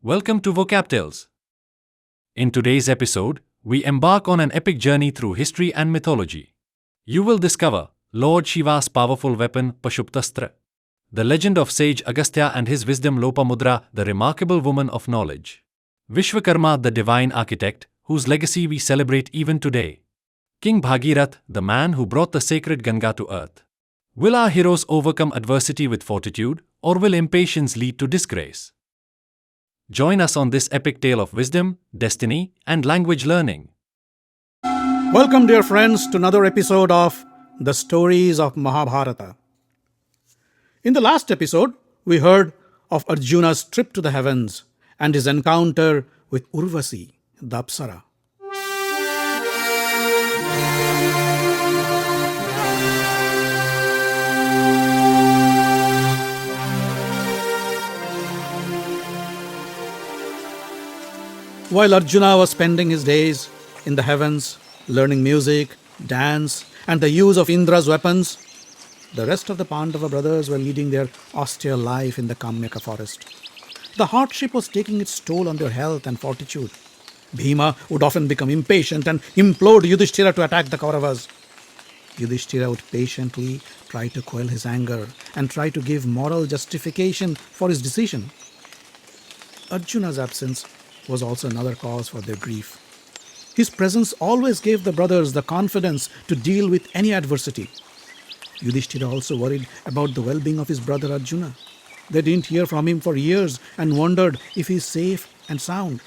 Welcome to VocabTales. In today's episode, we embark on an epic journey through history and mythology. You will discover Lord Shiva's powerful weapon Pashuptastra, the legend of Sage Agastya and his wisdom Lopamudra, the remarkable woman of knowledge, Vishwakarma, the divine architect, whose legacy we celebrate even today, King Bhagirath, the man who brought the sacred Ganga to earth. Will our heroes overcome adversity with fortitude, or will impatience lead to disgrace? Join us on this epic tale of wisdom, destiny, and language learning. Welcome, dear friends, to another episode of The Stories of Mahabharata. In the last episode, we heard of Arjuna's trip to the heavens and his encounter with Urvasi, the Apsara. While Arjuna was spending his days in the heavens, learning music, dance, and the use of Indra's weapons, the rest of the Pandava brothers were leading their austere life in the Kamyaka forest. The hardship was taking its toll on their health and fortitude. Bhima would often become impatient and implore Yudhishthira to attack the Kauravas. Yudhishthira would patiently try to quell his anger and try to give moral justification for his decision. Arjuna's absence was also another cause for their grief. His presence always gave the brothers the confidence to deal with any adversity. Yudhishthira also worried about the well-being of his brother Arjuna. They didn't hear from him for years and wondered if he is safe and sound.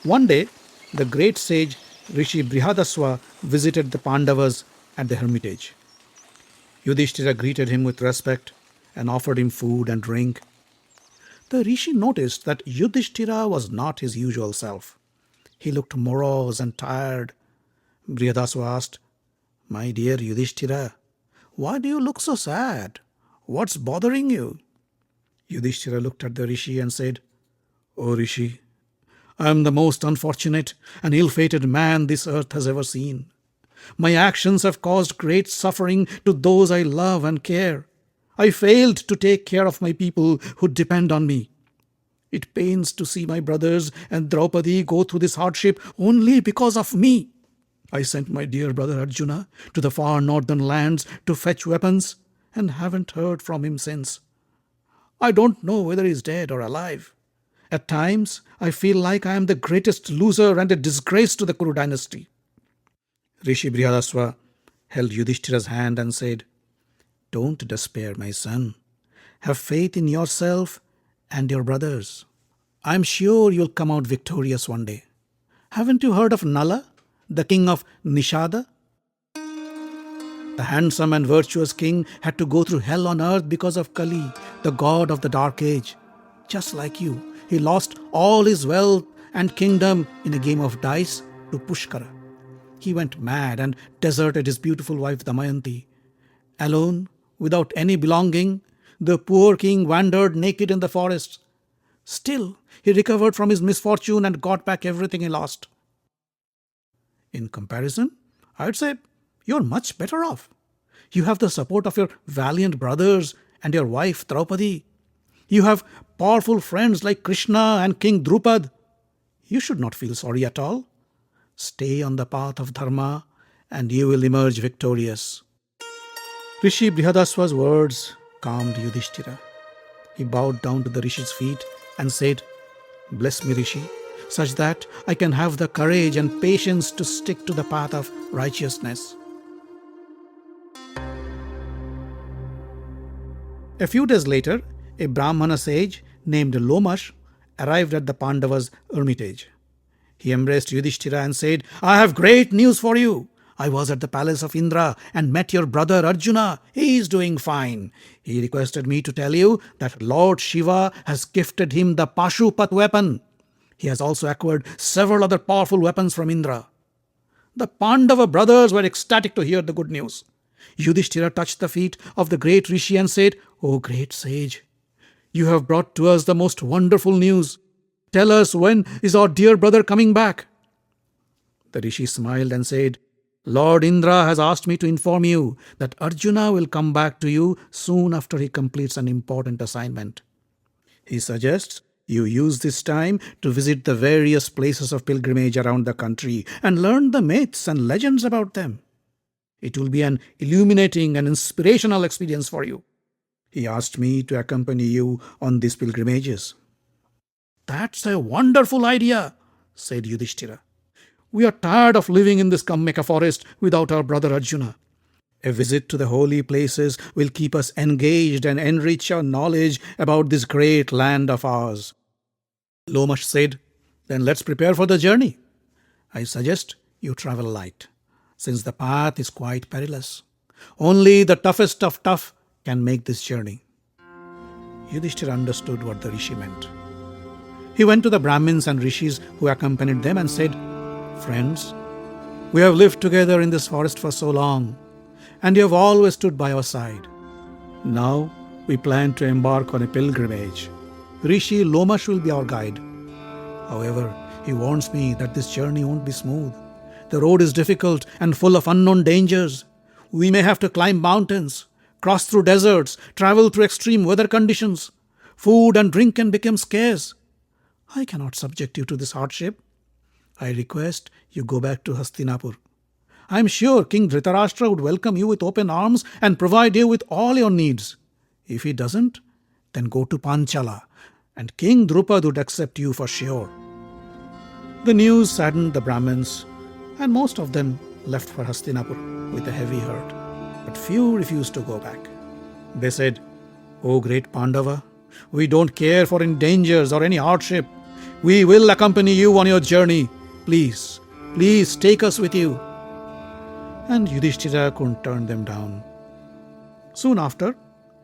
One day, the great sage Rishi Brihadaswa visited the Pandavas at the hermitage. Yudhishthira greeted him with respect and offered him food and drink. The Rishi noticed that Yudhishthira was not his usual self. He looked morose and tired. Brihadaswa asked, "My dear Yudhishthira, why do you look so sad? What's bothering you?" Yudhishthira looked at the Rishi and said, "O Rishi, I am the most unfortunate and ill-fated man this earth has ever seen. My actions have caused great suffering to those I love and care. I failed to take care of my people who depend on me. It pains to see my brothers and Draupadi go through this hardship only because of me. I sent my dear brother Arjuna to the far northern lands to fetch weapons and haven't heard from him since. I don't know whether he's dead or alive. At times, I feel like I am the greatest loser and a disgrace to the Kuru dynasty." Rishi Brihadaswa held Yudhishthira's hand and said, "Don't despair, my son. Have faith in yourself and your brothers. I'm sure you'll come out victorious one day. Haven't you heard of Nala, the king of Nishada? The handsome and virtuous king had to go through hell on earth because of Kali, the god of the dark age. Just like you, he lost all his wealth and kingdom in a game of dice to Pushkara. He went mad and deserted his beautiful wife Damayanti. Alone, without any belonging, the poor king wandered naked in the forest. Still, he recovered from his misfortune and got back everything he lost. In comparison, I'd say you're much better off. You have the support of your valiant brothers and your wife Draupadi. You have powerful friends like Krishna and King Drupad. You should not feel sorry at all. Stay on the path of dharma and you will emerge victorious." Rishi Brihadaswa's words calmed Yudhishthira. He bowed down to the Rishi's feet and said, "Bless me, Rishi, such that I can have the courage and patience to stick to the path of righteousness." A few days later, a Brahmana sage named Lomash arrived at the Pandavas' hermitage. He embraced Yudhishthira and said, "I have great news for you. I was at the palace of Indra and met your brother Arjuna. He is doing fine. He requested me to tell you that Lord Shiva has gifted him the Pashupat weapon. He has also acquired several other powerful weapons from Indra." The Pandava brothers were ecstatic to hear the good news. Yudhishthira touched the feet of the great Rishi and said, "O great sage, you have brought to us the most wonderful news. Tell us, when is our dear brother coming back?" The Rishi smiled and said, "Lord Indra has asked me to inform you that Arjuna will come back to you soon after he completes an important assignment. He suggests You use this time to visit the various places of pilgrimage around the country and learn the myths and legends about them. It will be an illuminating and inspirational experience for you. He asked me to accompany you on these pilgrimages. That's a wonderful idea, said Yudhishthira. We are tired of living in this Kammeka forest without our brother Arjuna. A visit to the holy places will keep us engaged and enrich our knowledge about this great land of ours. Lomash said, Then let's prepare for the journey. I suggest you travel light, since the path is quite perilous. Only the toughest of tough can make this journey. Yudhishthira understood what the rishi meant. He went to the Brahmins and rishis who accompanied them and said, Friends, we have lived together in this forest for so long, and you have always stood by our side. Now we plan to embark on a pilgrimage. Rishi Lomash will be our guide. However, he warns me that this journey won't be smooth. The road is difficult and full of unknown dangers. We may have to climb mountains, cross through deserts, travel through extreme weather conditions. Food and drink can become scarce. I cannot subject you to this hardship. I request you go back to Hastinapur. I am sure King Dhritarashtra would welcome you with open arms and provide you with all your needs. If he doesn't, then go to Panchala, and King Drupad would accept you for sure. The news saddened the Brahmins, and most of them left for Hastinapur with a heavy heart. But few refused to go back. They said, O great Pandava, we don't care for any dangers or any hardship. We will accompany you on your journey. Please, please take us with you. And Yudhishthira couldn't turn them down. Soon after,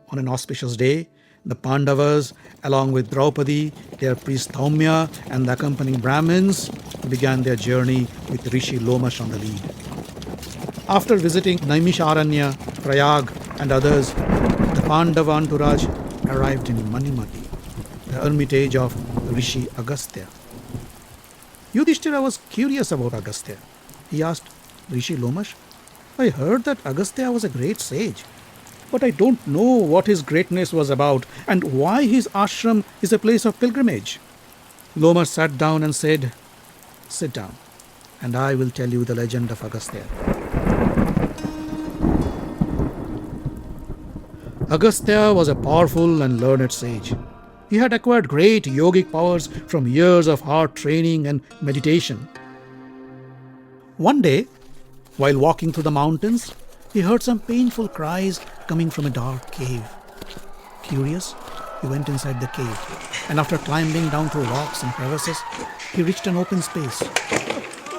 on an auspicious day, the Pandavas, along with Draupadi, their priest Dhaumya, and the accompanying Brahmins, began their journey with Rishi Lomash on the lead. After visiting Naimisharanya, Prayag, and others, the Pandava entourage arrived in Manimati, the hermitage of Rishi Agastya. Yudhishthira was curious about Agastya. He asked Rishi Lomash, I heard that Agastya was a great sage, but I don't know what his greatness was about and why his ashram is a place of pilgrimage. Lomash sat down and said, Sit down, and I will tell you the legend of Agastya. Agastya was a powerful and learned sage. He had acquired great yogic powers from years of hard training and meditation. One day, while walking through the mountains, he heard some painful cries coming from a dark cave. Curious, he went inside the cave, and after climbing down through rocks and crevices, he reached an open space.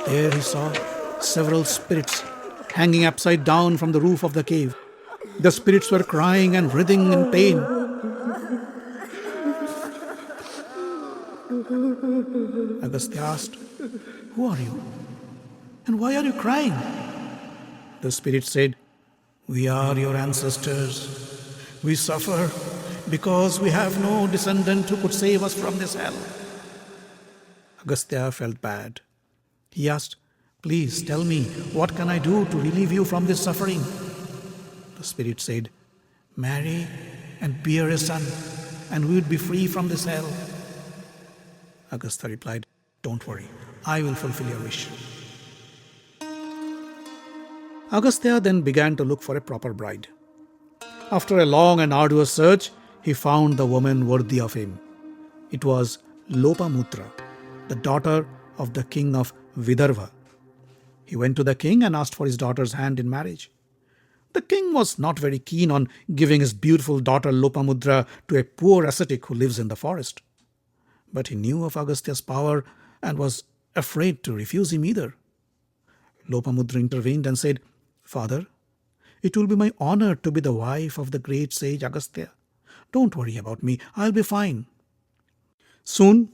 There he saw several spirits hanging upside down from the roof of the cave. The spirits were crying and writhing in pain. Agastya asked, Who are you? And why are you crying? The spirit said, We are your ancestors. We suffer because we have no descendant who could save us from this hell. Agastya felt bad. He asked, Please tell me, what can I do to relieve you from this suffering? The spirit said, Marry and bear a son, and we will be free from this hell. Agastya replied, Don't worry, I will fulfill your wish. Agastya then began to look for a proper bride. After a long and arduous search, he found the woman worthy of him. It was Lopamudra, the daughter of the king of Vidarbha. He went to the king and asked for his daughter's hand in marriage. The king was not very keen on giving his beautiful daughter Lopamudra to a poor ascetic who lives in the forest. But he knew of Agastya's power and was afraid to refuse him either. Lopamudra intervened and said, Father, it will be my honor to be the wife of the great sage Agastya. Don't worry about me, I'll be fine. Soon,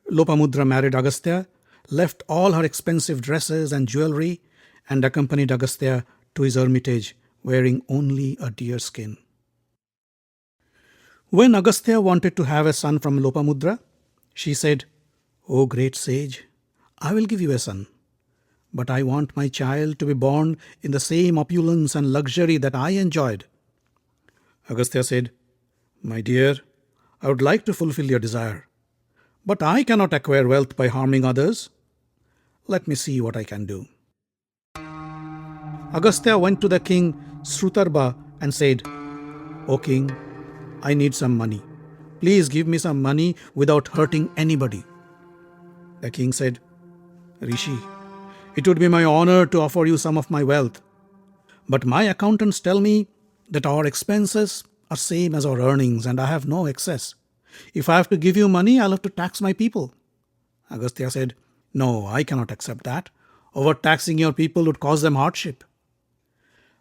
Lopamudra married Agastya, left all her expensive dresses and jewelry, and accompanied Agastya to his hermitage, wearing only a deer skin. When Agastya wanted to have a son from Lopamudra, she said, O great sage, I will give you a son, but I want my child to be born in the same opulence and luxury that I enjoyed. Agastya said, My dear, I would like to fulfill your desire, But I cannot acquire wealth by harming others. Let me see what I can do. Agastya went to the king Srutarba and said, O king, I need some money. Please give me some money without hurting anybody. The king said, Rishi, it would be my honor to offer you some of my wealth. But my accountants tell me that our expenses are same as our earnings and I have no excess. If I have to give you money, I'll have to tax my people. Agastya said, No, I cannot accept that. Overtaxing your people would cause them hardship.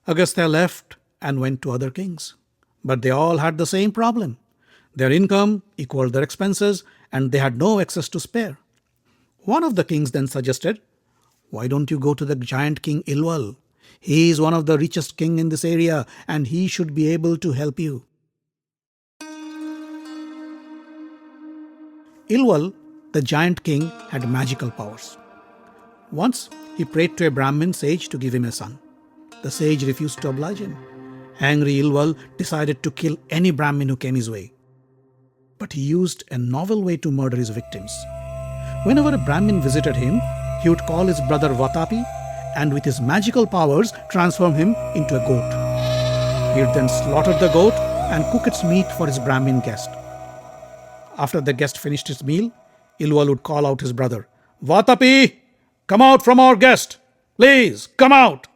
Agastya left and went to other kings. But they all had the same problem. Their income equaled their expenses and they had no excess to spare. One of the kings then suggested, Why don't you go to the giant king Ilwal? He is one of the richest king in this area and he should be able to help you. Ilwal, the giant king, had magical powers. Once he prayed to a Brahmin sage to give him a son. The sage refused to oblige him. Angry Ilwal decided to kill any Brahmin who came his way. But he used a novel way to murder his victims. Whenever a Brahmin visited him, he would call his brother Vatapi and with his magical powers transform him into a goat. He would then slaughter the goat and cook its meat for his Brahmin guest. After the guest finished his meal, Ilwal would call out his brother, Vatapi, come out from our guest. Please, come out.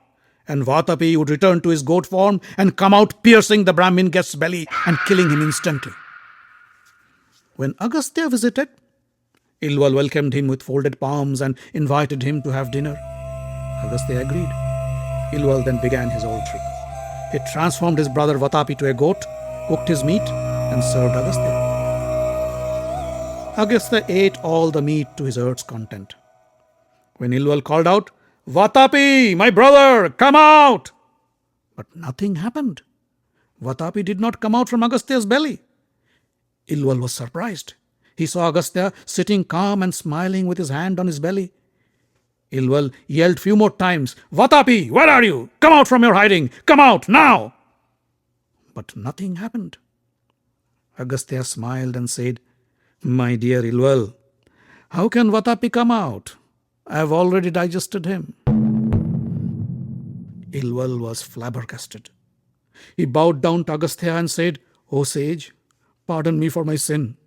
And Vatapi would return to his goat form and come out piercing the Brahmin guest's belly and killing him instantly. When Agastya visited, Ilwal welcomed him with folded palms and invited him to have dinner. Agastya agreed. Ilwal then began his old trick. He transformed his brother Vatapi to a goat, cooked his meat, and served Agastya. Agastya ate all the meat to his heart's content. When Ilwal called out, Vatapi, my brother, come out! But nothing happened. Vatapi did not come out from Agastya's belly. Ilwal was surprised. He saw Agastya sitting calm and smiling with his hand on his belly. Ilwal yelled few more times, Vatapi, where are you? Come out from your hiding! Come out, now! But nothing happened. Agastya smiled and said, My dear Ilwal, how can Vatapi come out? I have already digested him. Ilwal was flabbergasted. He bowed down to Agastya and said, O sage, pardon me for my sin.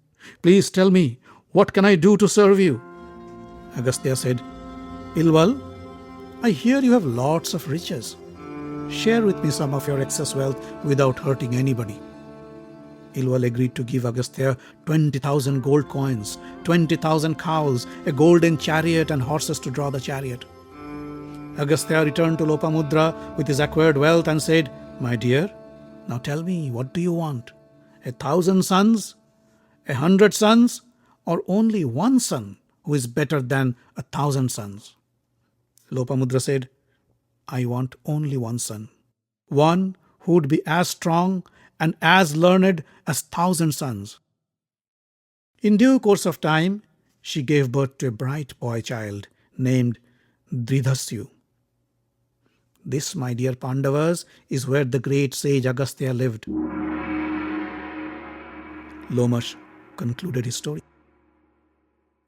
Please tell me, what can I do to serve you? Agastya said, Ilwal, I hear you have lots of riches. Share with me some of your excess wealth without hurting anybody. Ilwal agreed to give Agastya 20,000 gold coins, 20,000 cows, a golden chariot and horses to draw the chariot. Agastya returned to Lopamudra with his acquired wealth and said, My dear, now tell me, what do you want? 1,000 sons, 100 sons, or only one son who is better than 1,000 sons? Lopamudra said, I want only one son, one who would be as strong and as learned as 1,000 sons. In due course of time, she gave birth to a bright boy child named Dridhasyu. This, my dear Pandavas, is where the great sage Agastya lived. Lomash concluded his story.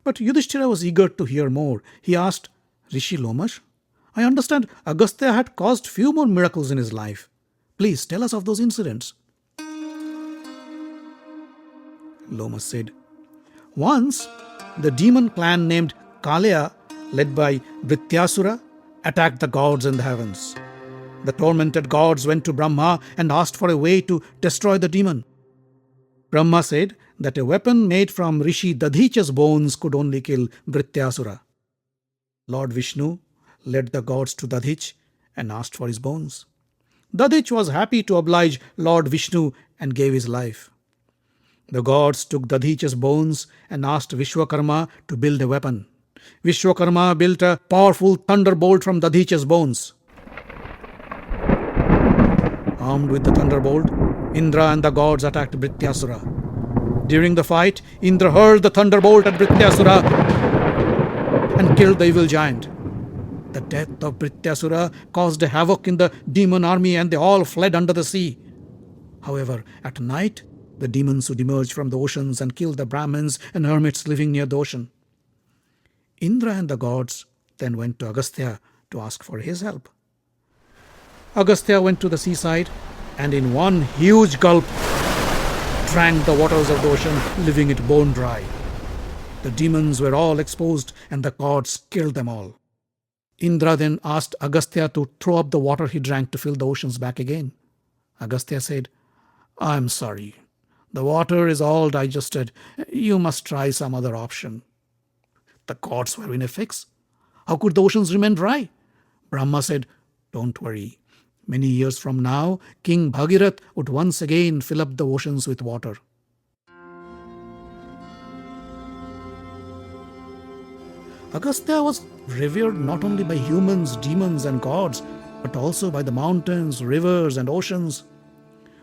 But Yudhishthira was eager to hear more. He asked, Rishi Lomash, I understand Agastya had caused few more miracles in his life. Please tell us of those incidents. Lomash said, Once, the demon clan named Kalya, led by Vrityasura, attacked the gods in the heavens. The tormented gods went to Brahma and asked for a way to destroy the demon. Brahma said that a weapon made from Rishi Dadhicha's bones could only kill Vrityasura. Lord Vishnu led the gods to Dadhich and asked for his bones. Dadhich was happy to oblige Lord Vishnu and gave his life. The gods took Dadhicha's bones and asked Vishwakarma to build a weapon. Vishwakarma built a powerful thunderbolt from Dadhicha's bones. Armed with the thunderbolt, Indra and the gods attacked Vrityasura. During the fight, Indra hurled the thunderbolt at Vrityasura and killed the evil giant. The death of Vrityasura caused a havoc in the demon army and they all fled under the sea. However, at night, the demons would emerge from the oceans and kill the Brahmins and hermits living near the ocean. Indra and the gods then went to Agastya to ask for his help. Agastya went to the seaside and in one huge gulp drank the waters of the ocean, leaving it bone dry. The demons were all exposed and the gods killed them all. Indra then asked Agastya to throw up the water he drank to fill the oceans back again. Agastya said, "I'm sorry. The water is all digested. You must try some other option." The gods were in a fix. How could the oceans remain dry? Brahma said, "Don't worry. Many years from now, King Bhagirath would once again fill up the oceans with water." Agastya was revered not only by humans, demons and gods, but also by the mountains, rivers and oceans.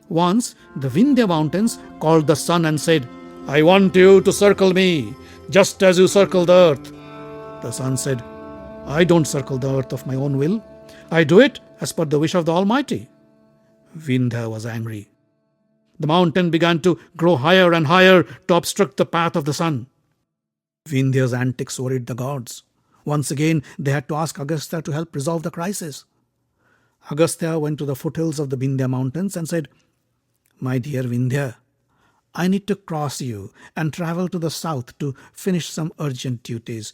Once, the Vindhya mountains called the sun and said, "I want you to circle me, just as you circle the earth." The sun said, "I don't circle the earth of my own will. I do it as per the wish of the Almighty." Vindhya was angry. The mountain began to grow higher and higher to obstruct the path of the sun. Vindhya's antics worried the gods. Once again, they had to ask Agastya to help resolve the crisis. Agastya went to the foothills of the Vindhya mountains and said, "My dear Vindhya, I need to cross you and travel to the south to finish some urgent duties.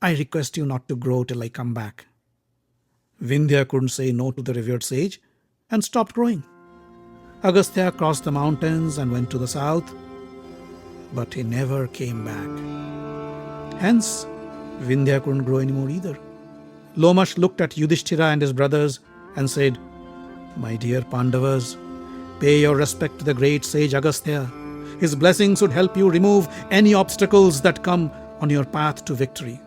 I request you not to grow till I come back." Vindhya couldn't say no to the revered sage and stopped growing. Agastya crossed the mountains and went to the south, but he never came back. Hence, Vindhya couldn't grow anymore either. Lomash looked at Yudhishthira and his brothers and said, "My dear Pandavas, pay your respect to the great sage Agastya. His blessings would help you remove any obstacles that come on your path to victory."